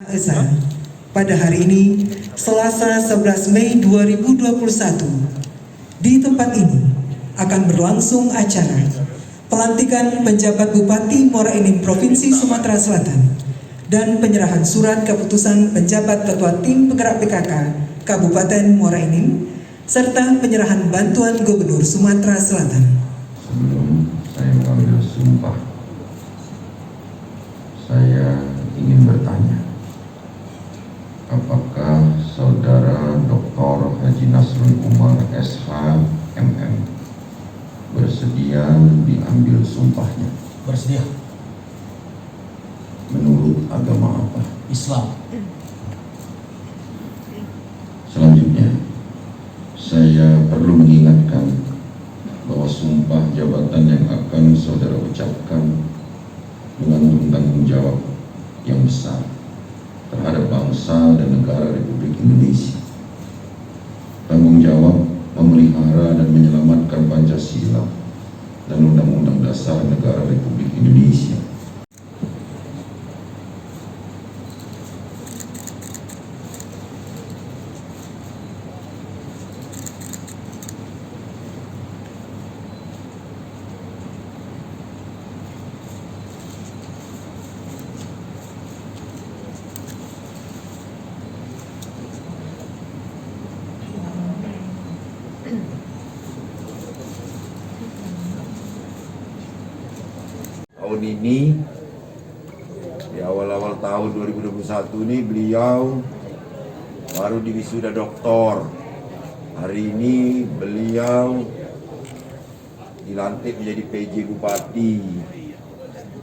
Esa, pada hari ini, Selasa 11 Mei 2021, di tempat ini akan berlangsung acara pelantikan penjabat Bupati Muara Enim Provinsi Sumatera Selatan dan penyerahan surat keputusan penjabat Ketua Tim Penggerak PKK Kabupaten Muara Enim serta penyerahan bantuan Gubernur Sumatera Selatan. Sebelum saya mengambil sumpah, saya ingin bertanya, apakah Saudara Dr. Haji Nasrul Umar SH MM bersedia diambil sumpahnya? Bersedia. Menurut agama apa? Islam. Selanjutnya, saya perlu mengingatkan bahwa sumpah jabatan yang akan saudara ucapkan mengandung tanggung jawab yang besar terhadap bangsa dan negara Republik Indonesia. Tanggung jawab memelihara dan menyelamatkan Pancasila dan Undang-Undang Dasar Negara Republik Indonesia. Tahun ini, di awal-awal tahun 2021 ini beliau baru diwisuda doktor. Hari ini beliau dilantik menjadi PJ Bupati.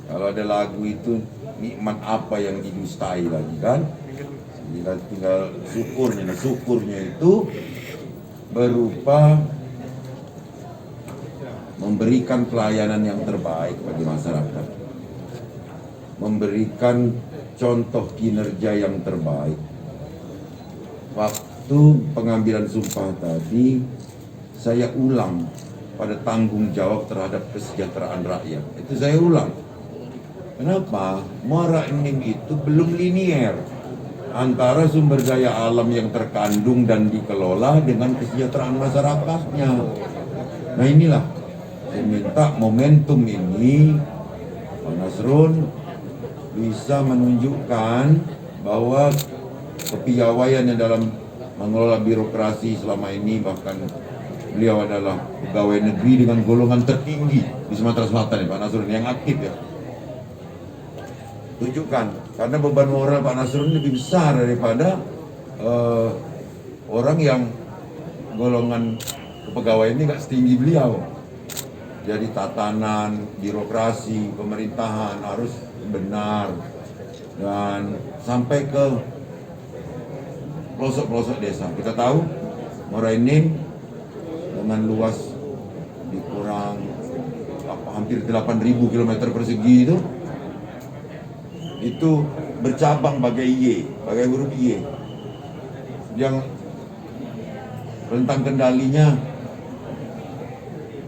Kalau ada lagu itu, nikmat apa yang didustai lagi kan? Tinggal syukurnya. Nah, syukurnya itu berupa memberikan pelayanan yang terbaik bagi masyarakat, memberikan contoh kinerja yang terbaik. Waktu pengambilan sumpah tadi, saya ulang pada tanggung jawab terhadap kesejahteraan rakyat. Itu saya ulang. Kenapa? Muara Enim itu belum linier antara sumber daya alam yang terkandung dan dikelola dengan kesejahteraan masyarakatnya. Nah, inilah saya minta momentum ini Pak Nasrun bisa menunjukkan bahwa kepiawaiannya dalam mengelola birokrasi selama ini, bahkan beliau adalah pegawai negeri dengan golongan tertinggi di Sumatera Selatan ya Pak Nasrun, yang aktif ya. Tunjukkan, karena beban moral Pak Nasrun lebih besar daripada orang yang golongan kepegawaian ini nggak setinggi beliau. Jadi tatanan, birokrasi, pemerintahan harus benar dan sampai ke pelosok-pelosok desa. Kita tahu Muara Enim dengan luas dikurang hampir 8.000 km persegi itu bercabang bagai huruf Y yang rentang kendalinya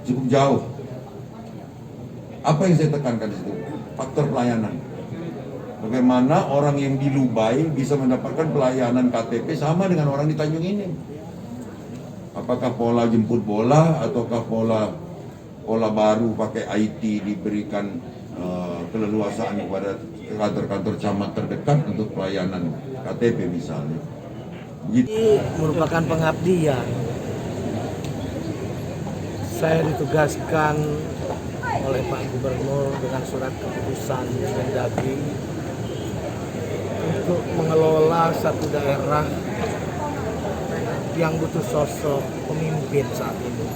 cukup jauh. Apa yang saya tekankan di situ? Faktor pelayanan. Bagaimana orang yang di Lubai bisa mendapatkan pelayanan KTP sama dengan orang di Tanjung Enim? Apakah pola jemput bola ataukah pola baru pakai IT diberikan keleluasaan kepada kantor-kantor camat terdekat untuk pelayanan KTP misalnya? Ini merupakan pengabdian. Saya ditugaskan oleh Pak Gubernur dengan surat keputusan Mendagri untuk mengelola satu daerah yang butuh sosok pemimpin saat ini.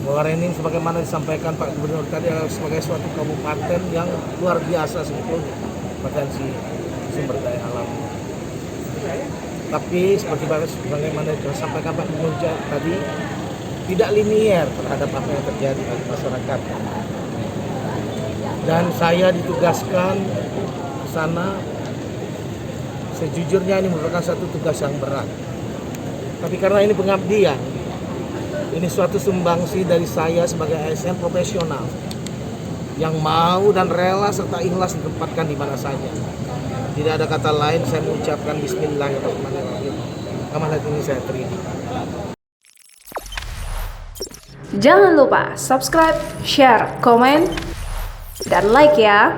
Muara Enim sebagaimana disampaikan Pak Gubernur tadi adalah sebagai suatu kabupaten yang luar biasa sebetulnya potensi sumber daya alam. Tapi seperti bagaimana disampaikan Pak Gubernur tadi, tidak linier terhadap apa yang terjadi di masyarakat. Dan saya ditugaskan ke sana, sejujurnya ini merupakan satu tugas yang berat. Tapi karena ini pengabdian, ini suatu sumbangsi dari saya sebagai ASN profesional yang mau dan rela serta ikhlas ditempatkan di mana saja. Tidak ada kata lain, saya mengucapkan Bismillahirrahmanirrahim. Amanat ini saya terima. Jangan lupa subscribe, share, komen, dan like ya.